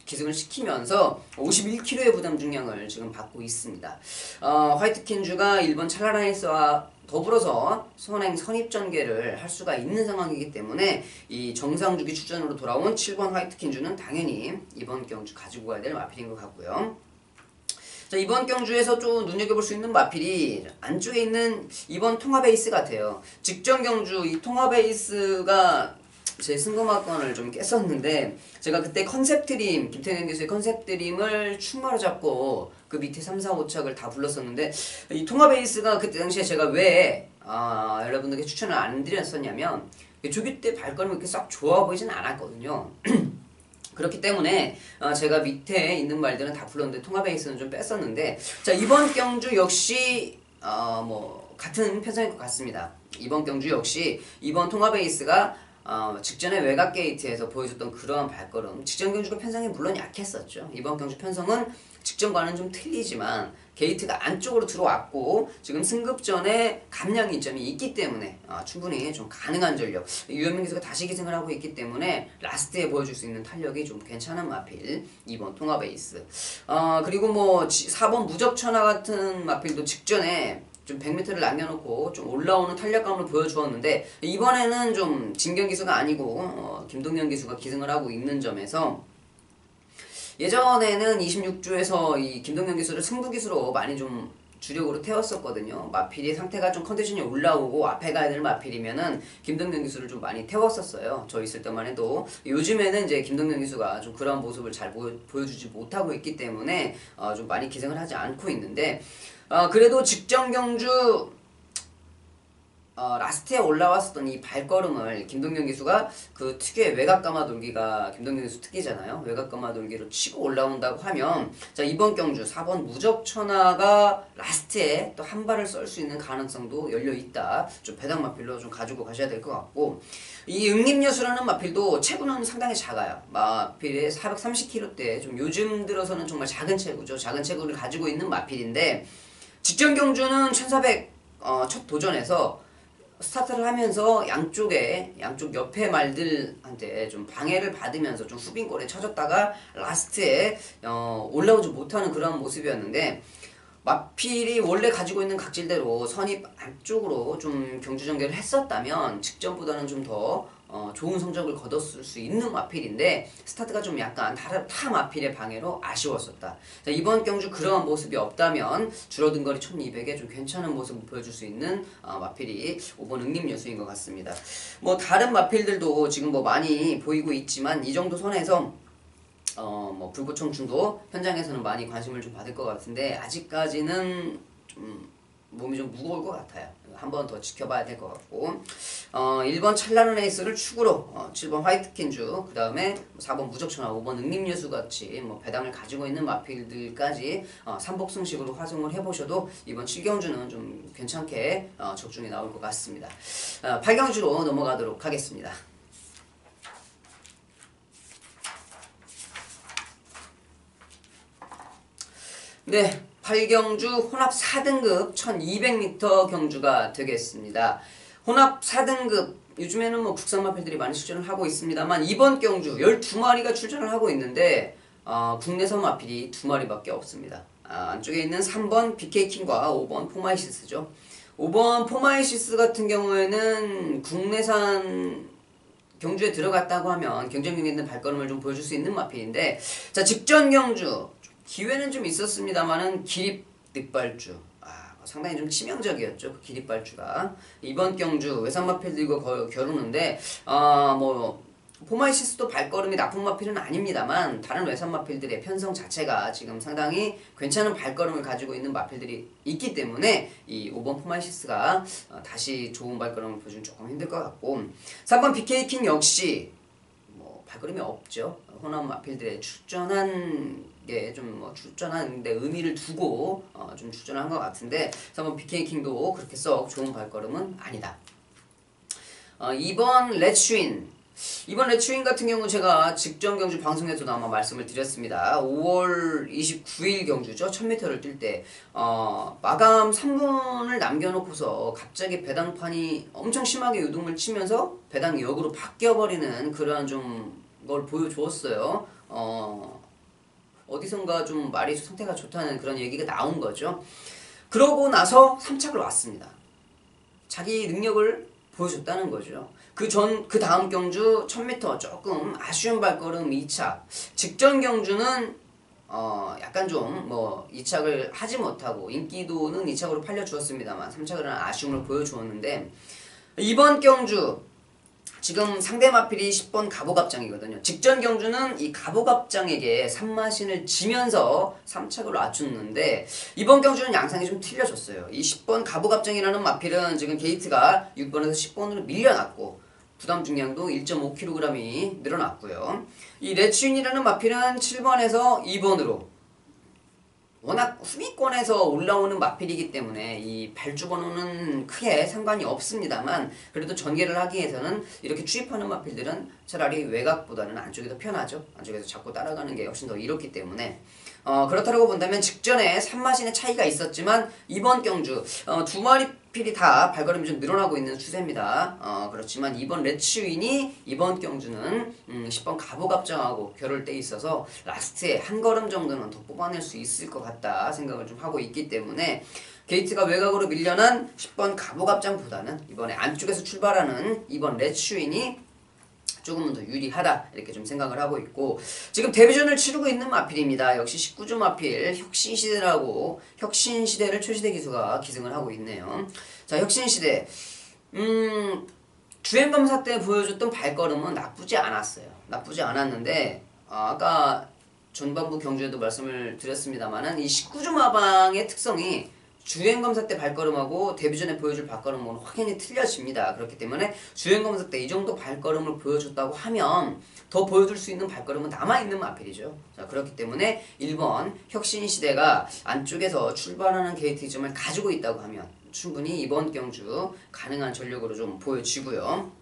기승을 시키면서 51kg의 부담 중량을 지금 받고 있습니다. 화이트켄주가 1번 찰라라이스와 더불어서 선행 선입 전개를 할 수가 있는 상황이기 때문에 이 정상주기 출전으로 돌아온 7번 화이트켄주는 당연히 이번 경주 가지고 가야 될 마필인 것 같고요. 자, 이번 경주에서 좀 눈여겨볼 수 있는 마필이 안쪽에 있는 2번 통합 에이스 같아요. 직전 경주 이 통합 에이스가 제 승부마건을 좀 깼었는데 제가 그때 컨셉 드림, 김태경 교수의 컨셉 드림을 충마로 잡고 그 밑에 3, 4, 5착을 다 불렀었는데 이 통합 에이스가 그때 당시에 제가 왜 여러분들께 추천을 안 드렸었냐면 조기 때 발걸음이 그렇게 썩 좋아 보이진 않았거든요. 그렇기 때문에 제가 밑에 있는 말들은 다 불렀는데 통합 에이스는 좀 뺐었는데 자 이번 경주 역시 뭐 같은 편성일 것 같습니다. 이번 경주 역시 이번 통합 에이스가 직전에 외곽 게이트에서 보여줬던 그러한 발걸음 직전 경주가 편성이 물론 약했었죠. 이번 경주 편성은 직전과는 좀 틀리지만 게이트가 안쪽으로 들어왔고 지금 승급전에 감량 이점이 있기 때문에 충분히 좀 가능한 전력 유현민 기수가 다시 기승을 하고 있기 때문에 라스트에 보여줄 수 있는 탄력이 좀 괜찮은 마필 2번 통합 에이스 그리고 뭐 4번 무적천하 같은 마필도 직전에 좀 100m를 남겨놓고 좀 올라오는 탄력감을 보여주었는데 이번에는 좀 진경 기수가 아니고 김동현 기수가 기승을 하고 있는 점에서 예전에는 26주에서 이 김동현 기수를 승부 기수로 많이 좀 주력으로 태웠었거든요. 마필이 상태가 좀 컨디션이 올라오고 앞에 가야 될 마필이면은 김동현 기수를 좀 많이 태웠었어요. 저 있을 때만 해도 요즘에는 이제 김동현 기수가 좀 그런 모습을 잘 보여주지 못하고 있기 때문에 좀 많이 기승을 하지 않고 있는데 그래도 직전 경주 라스트에 올라왔었던 이 발걸음을 김동현 기수가 그 특유의 외곽감아 돌기가 김동현 기수 특기잖아요. 외곽감아 돌기로 치고 올라온다고 하면 자 이번 경주 4번 무적천하가 라스트에 또 한 발을 쏠 수 있는 가능성도 열려있다. 좀 배당 마필로 좀 가지고 가셔야 될 것 같고 이 응립여수라는 마필도 체구는 상당히 작아요. 마필의 430kg대 좀 요즘 들어서는 정말 작은 체구죠. 작은 체구를 가지고 있는 마필인데 직전 경주는 1400 첫 도전에서 스타트를 하면서 양쪽 옆에 말들한테 좀 방해를 받으면서 좀 후빈골에 쳐졌다가 라스트에 올라오지 못하는 그런 모습이었는데 마필이 원래 가지고 있는 각질대로 선입 안쪽으로 좀 경주 전개를 했었다면 직전보다는 좀 더 좋은 성적을 거뒀을 수 있는 마필인데 스타트가 좀 약간 타 마필의 방해로 아쉬웠었다. 자, 이번 경주 그러한 모습이 없다면 줄어든 거리 1200에 좀 괜찮은 모습을 보여줄 수 있는 마필이 5번 응립여수인 것 같습니다. 뭐 다른 마필들도 지금 뭐 많이 보이고 있지만 이 정도 선에서 뭐 불구청춘도 현장에서는 많이 관심을 좀 받을 것 같은데 아직까지는 좀 몸이 좀 무거울 것 같아요. 한 번 더 지켜봐야 될 것 같고 1번 찰나는 에이스를 축으로 7번 화이트킨주 그 다음에 4번 무적천하 5번 응립여수 같이 뭐 배당을 가지고 있는 마필들까지 삼복승식으로 활용을 해보셔도 이번 7경주는 좀 괜찮게 적중이 나올 것 같습니다. 8경주로 넘어가도록 하겠습니다. 네, 8경주 혼합 4등급 1200m 경주가 되겠습니다. 혼합 4등급 요즘에는 뭐 국산 마필들이 많이 출전을 하고 있습니다만 이번 경주 12마리가 출전을 하고 있는데 국내선 마필이 2마리밖에 없습니다. 안쪽에 있는 3번 BK킹과 5번 포마이시스죠. 5번 포마이시스 같은 경우에는 국내산 경주에 들어갔다고 하면 경쟁력 있는 발걸음을 좀 보여줄 수 있는 마필인데 자 직전 경주 기회는 좀 있었습니다만은 기립 늑발주 상당히 좀 치명적이었죠. 그 기립발주가 이번 경주 외산 마필들과 겨루는데 뭐 포마이시스도 발걸음이 나쁜 마필은 아닙니다만 다른 외산 마필들의 편성 자체가 지금 상당히 괜찮은 발걸음을 가지고 있는 마필들이 있기 때문에 이 5번 포마이시스가 다시 좋은 발걸음을 보여주면 조금 힘들 것 같고 3번 BK킹 역시 뭐 발걸음이 없죠. 호남 마필들의 출전한 게 좀 뭐 출전하는데 의미를 두고 좀 출전한 것 같은데 3번 BK킹도 그렇게 썩 좋은 발걸음은 아니다. 2번 레츠윈 이번 레츠윈 같은 경우 제가 직전 경주 방송에서도 아마 말씀을 드렸습니다. 5월 29일 경주죠. 1000m를 뛸 때 마감 3분을 남겨놓고서 갑자기 배당판이 엄청 심하게 요동을 치면서 배당이 역으로 바뀌어버리는 그러한 좀 걸 보여주었어요. 어디선가 좀 말이 상태가 좋다는 그런 얘기가 나온 거죠. 그러고 나서 3착을 왔습니다. 자기 능력을 보여줬다는 거죠. 그 다음 경주 1000m 조금 아쉬운 발걸음 2착. 직전 경주는 약간 좀 뭐 2착을 하지 못하고 인기도는 2착으로 팔려주었습니다만 3착을 하는 아쉬움을 보여주었는데 이번 경주 지금 상대 마필이 10번 가보갑장이거든요. 직전 경주는 이 가보갑장에게 산마신을 지면서 3착을 놔줬는데 이번 경주는 양상이 좀 틀려졌어요. 이 10번 가보갑장이라는 마필은 지금 게이트가 6번에서 10번으로 밀려났고 부담 중량도 1.5kg이 늘어났고요. 이 레츠윈이라는 마필은 7번에서 2번으로 워낙 후위권에서 올라오는 마필이기 때문에 이 발주번호는 크게 상관이 없습니다만 그래도 전개를 하기 위해서는 이렇게 추입하는 마필들은 차라리 외곽보다는 안쪽이 더 편하죠. 안쪽에서 자꾸 따라가는 게 훨씬 더 이롭기 때문에 그렇다고 본다면 직전에 산마신의 차이가 있었지만 이번 경주 두 마리 필이 다 발걸음이 좀 늘어나고 있는 추세입니다. 그렇지만 이번 레츠윈이 이번 경주는 10번 가보갑장하고 결을 때 있어서 라스트에 한 걸음 정도는 더 뽑아낼 수 있을 것 같다 생각을 좀 하고 있기 때문에 게이트가 외곽으로 밀려난 10번 가보갑장보다는 이번에 안쪽에서 출발하는 이번 레츠윈이 조금은 더 유리하다 이렇게 좀 생각을 하고 있고 지금 데뷔전을 치르고 있는 마필입니다. 역시 19주 마필 혁신시대라고 혁신시대를 최시대 기수가 기승을 하고 있네요. 자 혁신시대 주행검사 때 보여줬던 발걸음은 나쁘지 않았어요. 나쁘지 않았는데 아까 전반부 경주에도 말씀을 드렸습니다만은 이 19주 마방의 특성이 주행검사 때 발걸음하고 데뷔전에 보여줄 발걸음은 확연히 틀려집니다. 그렇기 때문에 주행검사 때 이 정도 발걸음을 보여줬다고 하면 더 보여줄 수 있는 발걸음은 남아있는 마필이죠. 자, 그렇기 때문에 1번 혁신시대가 안쪽에서 출발하는 게이트점을 가지고 있다고 하면 충분히 이번 경주 가능한 전력으로 좀 보여지고요.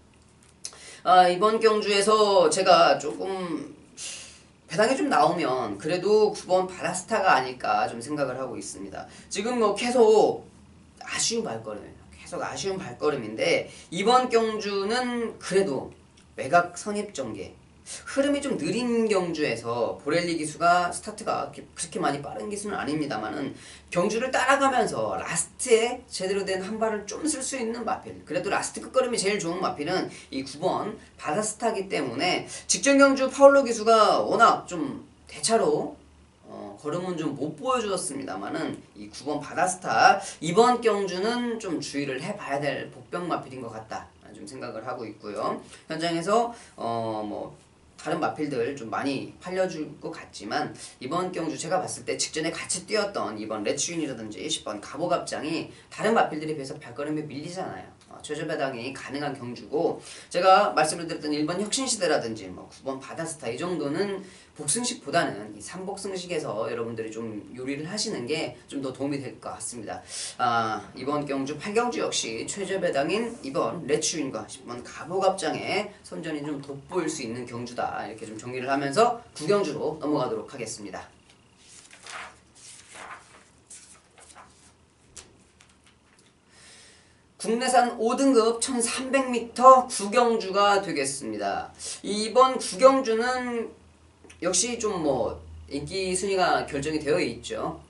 이번 경주에서 제가 조금 배당이 좀 나오면 그래도 9번 바다스타가 아닐까 좀 생각을 하고 있습니다. 지금 뭐 계속 아쉬운 발걸음이에요. 계속 아쉬운 발걸음인데 이번 경주는 그래도 외곽 선입 전개 흐름이 좀 느린 경주에서 보렐리 기수가 스타트가 그렇게 많이 빠른 기수는 아닙니다만은 경주를 따라가면서 라스트에 제대로 된 한 발을 좀 쓸 수 있는 마필 그래도 라스트 끝걸음이 제일 좋은 마필은 이 9번 바다스타기 때문에 직전 경주 파울로 기수가 워낙 좀 대차로 걸음은 좀 못 보여주었습니다만은 이 9번 바다스타 이번 경주는 좀 주의를 해봐야 될 복병 마필인 것 같다 좀 생각을 하고 있고요. 현장에서 뭐 다른 마필들 좀 많이 팔려줄 것 같지만 이번 경주 제가 봤을 때 직전에 같이 뛰었던 이번 레츠윈이라든지 10번 가보갑장이 다른 마필들에 비해서 발걸음이 밀리잖아요. 최저 배당이 가능한 경주고 제가 말씀을 드렸던 1번 혁신시대라든지 뭐 9번 바다스타 이 정도는 복승식보다는 이 3복승식에서 여러분들이 좀 요리를 하시는 게 좀 더 도움이 될 것 같습니다. 이번 경주 8경주 역시 최저 배당인 이번 레츠윈과 10번 가보갑장의 선전이 좀 돋보일 수 있는 경주다 이렇게 좀 정리를 하면서 9경주로 넘어가도록 하겠습니다. 국내산 5등급 1300m 구경주가 되겠습니다. 이번 구경주는 역시 좀 뭐 인기 순위가 결정이 되어 있죠.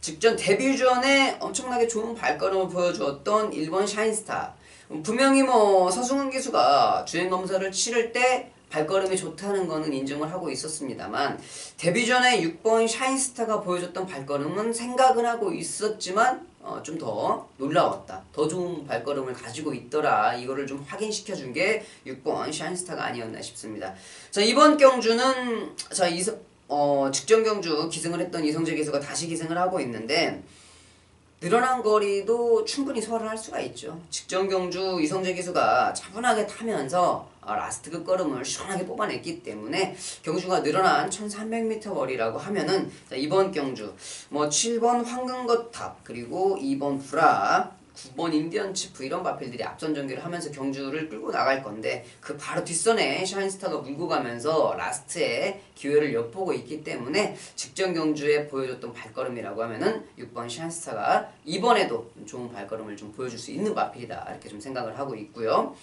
직전 데뷔전에 엄청나게 좋은 발걸음을 보여주었던 1번 샤인스타 분명히 뭐 서승훈 기수가 주행검사를 치를 때 발걸음이 좋다는 거는 인정을 하고 있었습니다만 데뷔전에 6번 샤인스타가 보여줬던 발걸음은 생각은 하고 있었지만 좀 더 놀라웠다. 더 좋은 발걸음을 가지고 있더라. 이거를 좀 확인시켜준 게 6번 샤인스타가 아니었나 싶습니다. 자 이번 경주는 자 직전 경주 기승을 했던 이성재 기수가 다시 기승을 하고 있는데 늘어난 거리도 충분히 소화를 할 수가 있죠. 직전 경주 이성재 기수가 차분하게 타면서 라스트 끝걸음을 시원하게 뽑아냈기 때문에 경주가 늘어난 1300m 거리라고 하면은 자, 이번 경주 뭐 7번 황금거탑 그리고 2번 브라 9번 인디언 치프 이런 마필들이 앞선 전개를 하면서 경주를 끌고 나갈 건데 그 바로 뒷선에 샤인스타가 물고 가면서 라스트에 기회를 엿보고 있기 때문에 직전 경주에 보여줬던 발걸음이라고 하면은 6번 샤인스타가 이번에도 좋은 발걸음을 좀 보여줄 수 있는 마필이다 이렇게 좀 생각을 하고 있고요.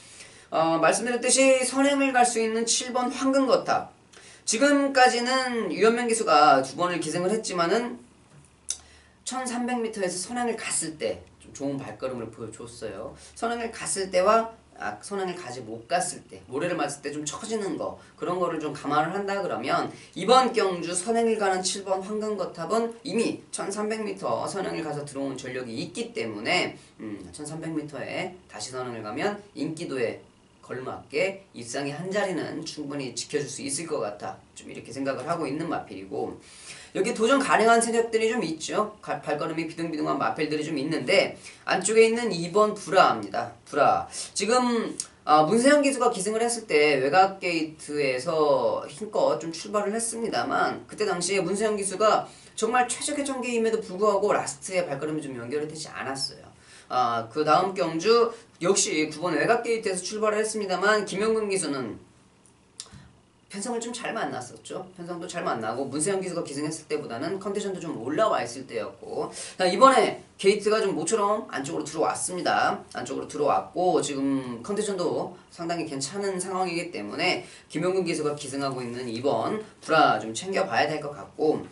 말씀드렸듯이 선행을 갈 수 있는 7번 황금거탑 지금까지는 유현명 기수가 2번을 기승을 했지만은 1300m에서 선행을 갔을 때 좀 좋은 발걸음을 보여줬어요. 선행을 갔을 때와 선행을 가지 못 갔을 때 모래를 맞을 때 좀 처지는 거 그런 거를 좀 감안을 한다 그러면 이번 경주 선행을 가는 7번 황금거탑은 이미 1300m 선행을 가서 들어온 전력이 있기 때문에 1300m에 다시 선행을 가면 인기도에 걸맞게 입상의 한 자리는 충분히 지켜줄 수 있을 것 같아. 좀 이렇게 생각을 하고 있는 마필이고, 여기 도전 가능한 세력들이 좀 있죠. 발걸음이 비등비등한 마필들이 좀 있는데, 안쪽에 있는 2번 브라입니다. 브라. 지금 문세영 기수가 기승을 했을 때 외곽 게이트에서 힘껏 좀 출발을 했습니다만, 그때 당시에 문세영 기수가 정말 최적의 전개임에도 불구하고 라스트에 발걸음이 좀 연결이 되지 않았어요. 그 다음 경주 역시 9번 외곽 게이트에서 출발을 했습니다만, 김영근 기수는 편성을 좀 잘 만났었죠. 편성도 잘 만나고 문세영 기수가 기승했을 때보다는 컨디션도 좀 올라와 있을 때였고, 자, 이번에 게이트가 좀 모처럼 안쪽으로 들어왔습니다. 안쪽으로 들어왔고 지금 컨디션도 상당히 괜찮은 상황이기 때문에 김용근 기수가 기승하고 있는 2번 브라 좀 챙겨봐야 될 것 같고,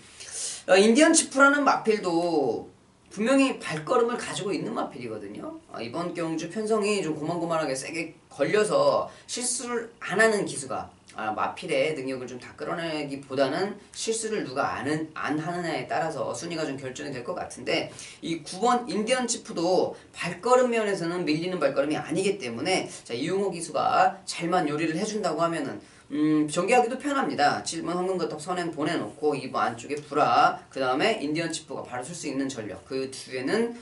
인디언 치프라는 마필도 분명히 발걸음을 가지고 있는 마필이거든요. 이번 경주 편성이 좀 고만고만하게 세게 걸려서 실수를 안 하는 기수가 마필의 능력을 좀 다 끌어내기보다는 실수를 누가 안 하느냐에 따라서 순위가 좀 결정이 될 것 같은데, 이 9번 인디언 치프도 발걸음 면에서는 밀리는 발걸음이 아니기 때문에, 자, 이용호 기수가 잘만 요리를 해준다고 하면은 전개하기도 편합니다. 7번 황금거탑 선행 보내놓고 2번 안쪽에 브라, 그 다음에 인디언 치프가 바로 쓸 수 있는 전력, 그 뒤에는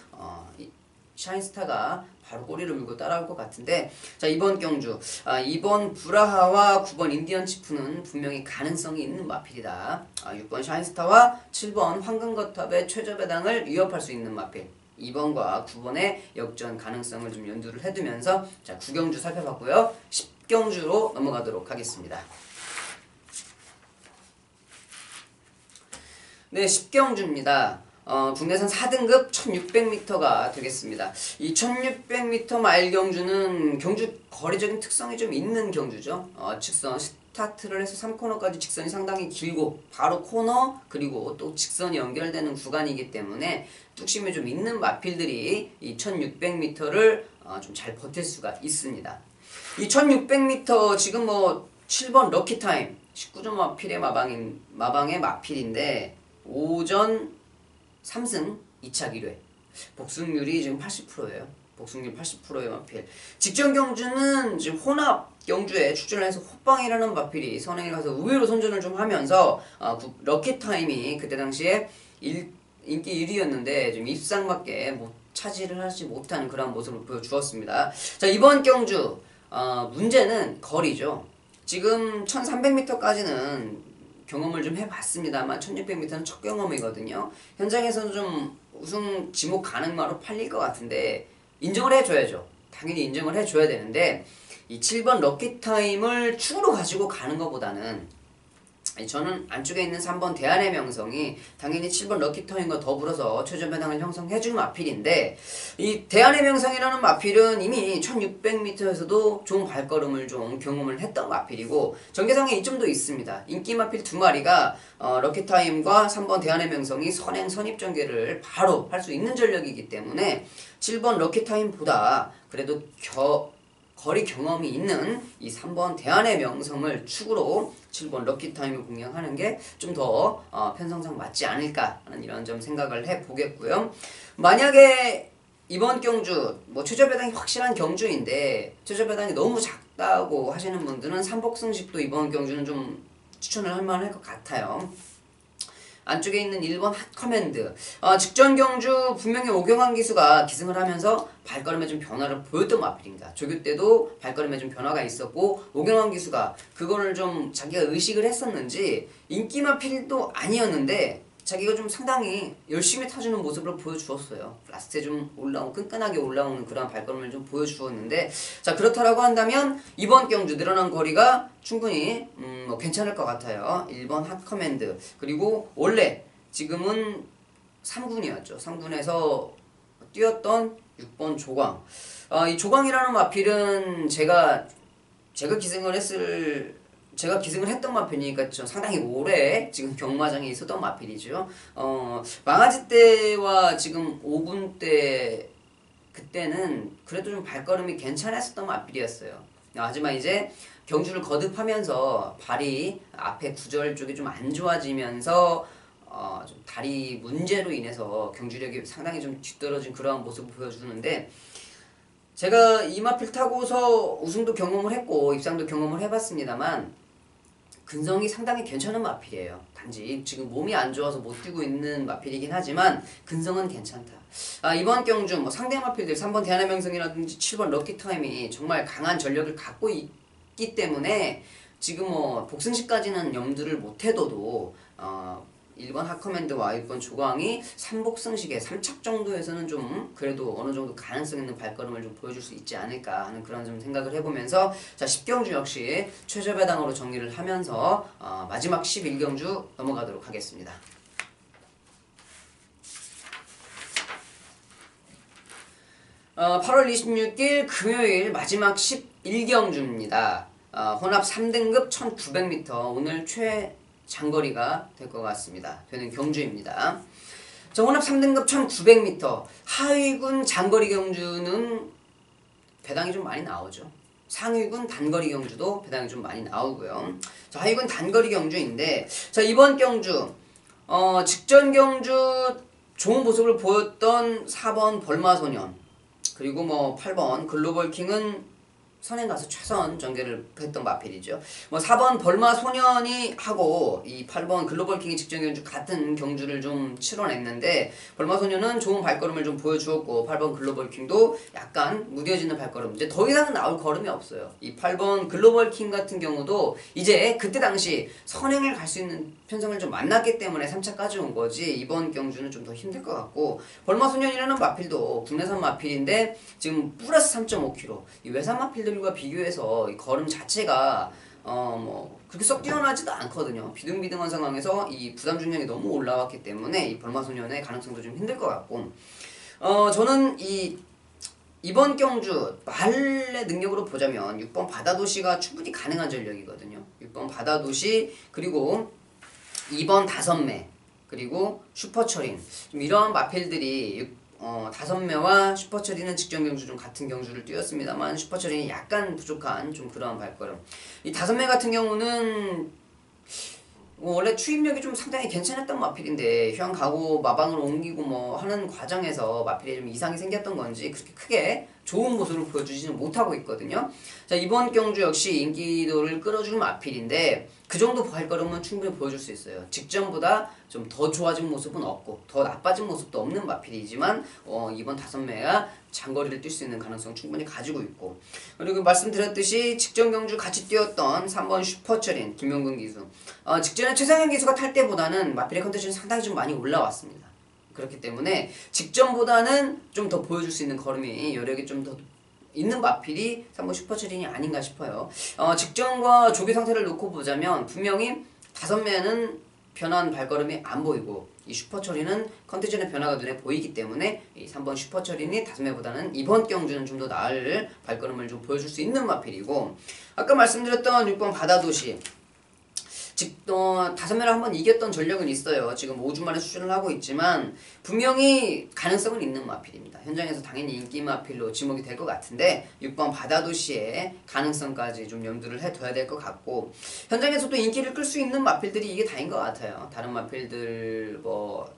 샤인스타가 바로 꼬리를 물고 따라올 것 같은데, 자, 이번 경주 2번 브라하와 9번 인디언 치프는 분명히 가능성이 있는 마필이다. 6번 샤인스타와 7번 황금거탑의 최저배당을 위협할 수 있는 마필, 2번과 9번의 역전 가능성을 좀 연두를 해두면서, 자, 9경주 살펴봤고요. 10경주로 넘어가도록 하겠습니다. 네, 10경주입니다. 국내선 4등급 1600m가 되겠습니다. 이 1600m 마일 경주는 경주 거리적인 특성이 좀 있는 경주죠. 직선 스타트를 해서 3코너까지 직선이 상당히 길고 바로 코너 그리고 또 직선이 연결되는 구간이기 때문에 뚝심이 좀 있는 마필들이 이 1600m를 좀 잘 버틸 수가 있습니다. 이 1600m 지금 7번 럭키타임 19점 마필의 마방의 마필인데, 오전 3승 2차 1회 복승률이 지금 80%예요. 복승률 80%의 마필. 직전 경주는 지금 혼합 경주에 출전을 해서 호빵이라는 마필이 선행에 가서 의외로 선전을 좀 하면서 럭키타임이 그때 당시에 인기 1위였는데 지금 입상밖에 차지를 하지 못하는 그런 모습을 보여주었습니다. 자, 이번 경주 문제는 거리죠. 지금 1300m까지는 경험을 좀 해봤습니다만 1600m는 첫 경험이거든요. 현장에서는 좀 우승 지목 가능마로 팔릴 것 같은데 인정을 해줘야죠. 당연히 인정을 해줘야 되는데, 이 7번 럭키타임을 축으로 가지고 가는 것보다는 저는 안쪽에 있는 3번 대안의 명성이 당연히 7번 럭키타임과 더불어서 최저배당을 형성해주는 마필인데, 이 대안의 명성이라는 마필은 이미 1600m에서도 좋은 발걸음을 좀 경험을 했던 마필이고, 전개상에 이점도 있습니다. 인기 마필 2마리가 럭키타임과 3번 대안의 명성이 선행 선입 전개를 바로 할 수 있는 전력이기 때문에 7번 럭키타임보다 그래도 거리 경험이 있는 이 3번 대안의 명성을 축으로 7번 럭키타임을 공략하는 게 좀 더 편성상 맞지 않을까 하는 이런 점 생각을 해보겠고요. 만약에 이번 경주 최저배당이 확실한 경주인데 최저배당이 너무 작다고 하시는 분들은 삼복승식도 이번 경주는 좀 추천을 할 만할 것 같아요. 안쪽에 있는 1번 핫커맨드. 직전 경주 분명히 오경환 기수가 기승을 하면서 발걸음에 좀 변화를 보였던 마필입니다. 조교 때도 발걸음에 좀 변화가 있었고, 오경환 기수가 그거를 좀 자기가 의식을 했었는지 인기 마필도 아니었는데 자기가 좀 상당히 열심히 타주는 모습을 보여주었어요. 라스트에 좀 끈끈하게 올라오는 그런 발걸음을 좀 보여주었는데, 자, 그렇다라고 한다면 이번 경주 늘어난 거리가 충분히 괜찮을 것 같아요. 1번 핫커맨드, 그리고 원래 지금은 3군이었죠. 3군에서 뛰었던 6번 조광. 이 조광이라는 마필은 제가 기승을 했던 마필이니까 좀 상당히 오래 지금 경마장에 있었던 마필이죠. 망아지 때와 지금 5군 때 그때는 그래도 좀 발걸음이 괜찮았었던 마필이었어요. 하지만 이제 경주를 거듭하면서 발이 앞에 구절 쪽이 좀 안 좋아지면서 좀 다리 문제로 인해서 경주력이 상당히 좀 뒤떨어진 그러한 모습을 보여주는데, 제가 이 마필 타고서 우승도 경험을 했고 입상도 경험을 해봤습니다만 근성이 상당히 괜찮은 마필이에요. 단지 지금 몸이 안 좋아서 못 뛰고 있는 마필이긴 하지만 근성은 괜찮다. 이번 경주 뭐 상대 마필들 3번 대한해명성이라든지 7번 럭키타임이 정말 강한 전력을 갖고 있기 때문에 지금 뭐 복승시까지는 염두를 못 해둬도 1번 하커맨드와 6번 조광이 3복승식에 3착 정도에서는 좀 그래도 어느 정도 가능성 있는 발걸음을 좀 보여줄 수 있지 않을까 하는 그런 좀 생각을 해보면서 자 10경주 역시 최저배당으로 정리를 하면서 마지막 11경주 넘어가도록 하겠습니다. 8월 26일 금요일 마지막 11경주입니다. 혼합 3등급 1900m 오늘 장거리가 될 것 같습니다. 되는 경주입니다. 자, 혼합 3등급 1900m 하위군 장거리 경주는 배당이 좀 많이 나오죠. 상위군 단거리 경주도 배당이 좀 많이 나오고요. 자, 하위군 단거리 경주인데 자 이번 경주 직전 경주 좋은 모습을 보였던 4번 벌마소년 그리고 뭐 8번 글로벌킹은 선행 가서 최선 전개를 했던 마필이죠. 뭐 4번 벌마 소년이 하고 이 8번 글로벌 킹이 직전 경주 같은 경주를 좀 치러냈는데 벌마 소년은 좋은 발걸음을 좀 보여주었고 8번 글로벌 킹도 약간 무뎌지는 발걸음 이제 더 이상 나올 걸음이 없어요. 이 8번 글로벌 킹 같은 경우도 이제 그때 당시 선행을 갈 수 있는 편성을 좀 만났기 때문에 3차까지 온 거지 이번 경주는 좀 더 힘들 것 같고 벌마 소년이라는 마필도 국내산 마필인데 지금 플러스 3.5kg 이 외산 마필들과 비교해서 이 걸음 자체가 뭐 그렇게 썩 뛰어나지도 않거든요. 비등비등한 상황에서 이 부담 중량이 너무 올라왔기 때문에 이 벌마소년의 가능성도 좀 힘들 것 같고 저는 이번 경주 말의 능력으로 보자면 6번 바다도시가 충분히 가능한 전력이거든요. 6번 바다도시 그리고 2번 다섯매 그리고 슈퍼철인 좀 이런 마필들이 5매와 슈퍼처리는 직전 경주 좀 같은 경주를 뛰었습니다만 슈퍼처리는 약간 부족한 좀 그러한 발걸음. 이 5매 같은 경우는 원래 추임력이 좀 상당히 괜찮았던 마필인데 휴양 가고 마방을 옮기고 뭐 하는 과정에서 마필에 좀 이상이 생겼던 건지 그렇게 크게 좋은 모습을 보여주지는 못하고 있거든요. 자 이번 경주 역시 인기도를 끌어주는 마필인데 그 정도 발걸음은 충분히 보여줄 수 있어요. 직전보다 좀 더 좋아진 모습은 없고 더 나빠진 모습도 없는 마필이지만 이번 5매가 장거리를 뛸 수 있는 가능성 충분히 가지고 있고 그리고 말씀드렸듯이 직전 경주 같이 뛰었던 3번 슈퍼철인 김용근 기수 직전에 최상현 기수가 탈 때보다는 마필의 컨디션이 상당히 좀 많이 올라왔습니다. 그렇기 때문에 직전보다는 좀 더 보여줄 수 있는 걸음이 여력이 좀 더 있는 마필이 3번 슈퍼철인이 아닌가 싶어요. 직전과 조기 상태를 놓고 보자면 분명히 5매는 변한 발걸음이 안 보이고 이 슈퍼철인은 컨디션의 변화가 눈에 보이기 때문에 이 3번 슈퍼철인이 5매보다는 이번 경주는 좀 더 나을 발걸음을 좀 보여줄 수 있는 마필이고 아까 말씀드렸던 6번 바다도시 5매를 한번 이겼던 전력은 있어요. 지금 5주 만에 수준을 하고 있지만 분명히 가능성은 있는 마필입니다. 현장에서 당연히 인기 마필로 지목이 될 것 같은데 6번 바다도시의 가능성까지 좀 염두를 해둬야 될 것 같고 현장에서도 인기를 끌 수 있는 마필들이 이게 다인 것 같아요. 다른 마필들 뭐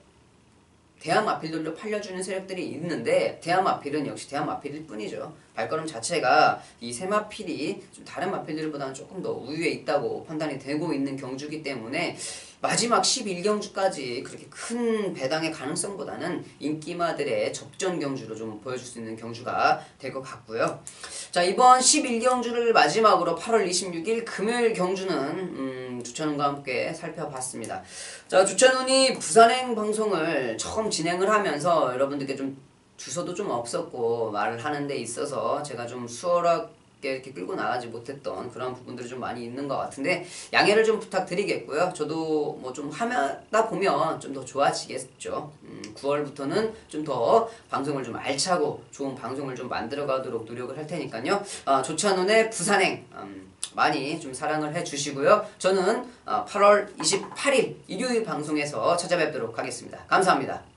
대한 마필들로 팔려주는 세력들이 있는데 대한 마필은 역시 대한 마필일 뿐이죠. 발걸음 자체가 이 세 마필이 좀 다른 마필들보다는 조금 더 우위에 있다고 판단이 되고 있는 경주이기 때문에 마지막 11경주까지 그렇게 큰 배당의 가능성보다는 인기마들의 접전 경주로 좀 보여줄 수 있는 경주가 될 것 같고요. 자 이번 11경주를 마지막으로 8월 26일 금요일 경주는 주찬훈과 함께 살펴봤습니다. 자 주찬훈이 부산행 방송을 처음 진행을 하면서 여러분들께 좀 주소도 좀 없었고 말을 하는 데 있어서 제가 좀 수월하게 이렇게 끌고 나가지 못했던 그런 부분들이 좀 많이 있는 것 같은데 양해를 좀 부탁드리겠고요. 저도 뭐 좀 하다 보면 좀 더 좋아지겠죠. 9월부터는 좀 더 방송을 좀 알차고 좋은 방송을 좀 만들어 가도록 노력을 할 테니까요. 조찬훈의 부산행 많이 좀 사랑을 해주시고요. 저는 8월 28일 일요일 방송에서 찾아뵙도록 하겠습니다. 감사합니다.